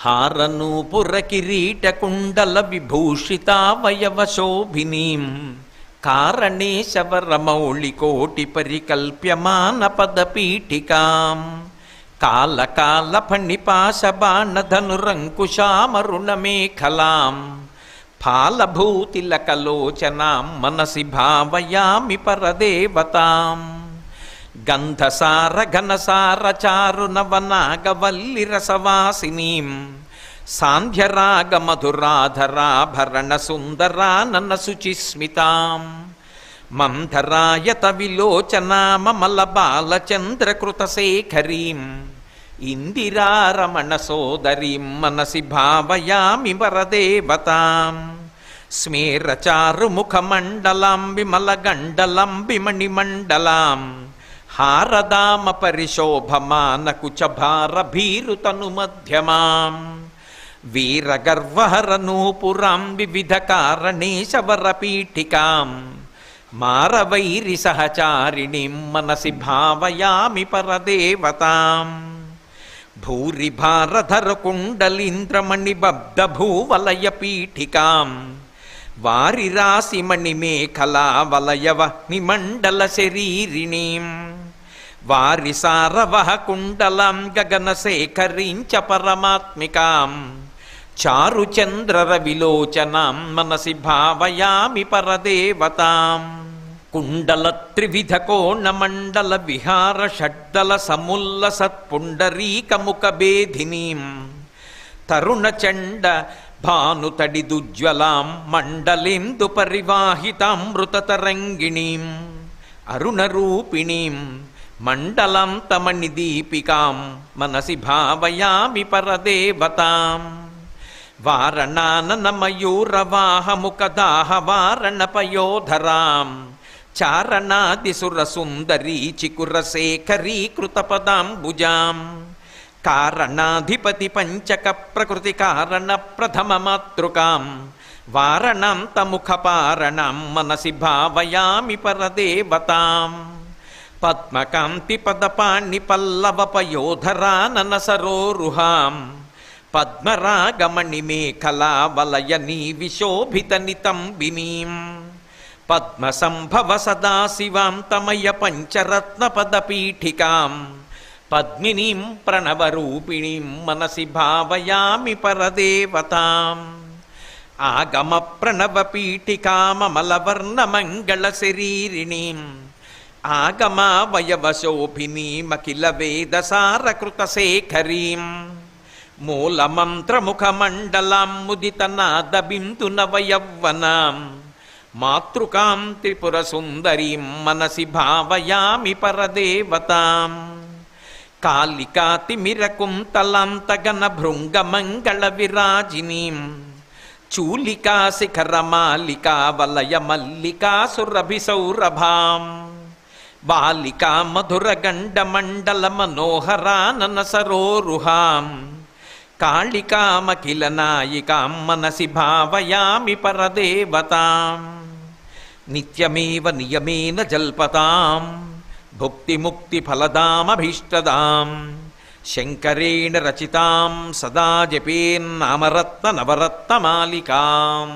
హారనూపుర కిరీట కుండల విభూషితావయవశోభినీం కారణేశవరమౌళికోటి పరికల్ప్యమాన పదపీఠికాం కాళకాల ఫణిపాశబాణధనురంకుశామరుణమేఖలాం ఫాలభూతిలకలోచనాం మనసి భావయామి పరదేవతాం గంధసార ఘనసార చారు నవనాగవల్లి రసవాసినీం సాంధ్యరాగ మధురాధరాభరణ సుందరానన శుచిస్మితాం మంధరాయత విలోచనామల బాలచంద్రకృతశేఖరీం ఇందిరారమణ సోదరీం మనసి భావయామి వరదేవతాం స్మేరచారు ముఖమండలాం విమలగండలం విమణిమండలాం హారదామ పరిశోభమాన కుచభార భీరుతను మధ్యమాం వీరగర్వహర నూపురాం వివిధ కారణేశవరపీఠికాం మారవైరి సహచారిణీం మనసి భావయామి పరదేవతాం భూరి భారధర కుండలీంద్రమణి బబ్ధ భూవలయ పీఠికాం వారి రాశిమణి మేఖలా వలయవ నిమండల శరీరిణీం వారి సారవహ కుండలాం గగనశేఖరీంచ పరమాత్మికాం చారుచంద్రర విలోచనాం మనసి భావయామి పరదేవతాం కుండల త్రివిధ కోణమండల విహార షడ్దల సముల్ల సత్పుండరీకముఖ భేదినీం తరుణచండ భానుతడిదుజ్వలాం మండలేందు పరివాహితామృతతరంగిణీం అరుణరూపిణీం మండలాంతమణిదీపికాం మనసి భావయామి పరదేవతాం వారణాననమయూరవాహముఖదాహ వారణపయోధరాం చారణాదిసురసుందరీ చికురశేఖరీకృతపదాంబుజాం కారణాధిపతి పంచక ప్రకృతి కారణ ప్రథమ మాతృకాం వారణాంతముఖపారణాం మనసి భావయామి పరదేవతాం పద్మకాంతి పదపాణి పల్లవపయోధరానన సరోరుహాం పద్మరాగమణి మేఖలా వలయ నీవిశోభిత నితంబినీం పద్మసంభవ సదాశివాం తమయ పంచరత్న పదపీఠికాం పద్మినీం ప్రణవరూపిణీం మనసి భావయామి పరదేవతాం ఆగమ ప్రణవ పీఠికామలవర్ణ మంగళ శరీరిణీం ఆగమావయవశోభినీమఖిల వేదసారకృతశేఖరీం మూలమంత్రముఖమండలాం ముదితనాదబిందు నవయవ్వనాం మాతృకాం త్రిపురసుందరీం మనసి భావయామి పరదేవతాం కాళికాతిమిరకుంతలాంతగన భృంగమంగళ విరాజినీం చూలికా శిఖరమాలికా వలయ మల్లికా సురభిసౌరభాం బాలికా మధురగండమండల మనోహరానన సరోరుహాం కాళికామఖిల నాయికాం మనసి భావయామి పరదేవతాం నిత్యమేవ నియమేన జల్పతాం భుక్తిముక్తిఫలదామభీష్టదాం శంకరేణ రచితాం సదా జపేన్నామరత్న నవరత్నమాలికాం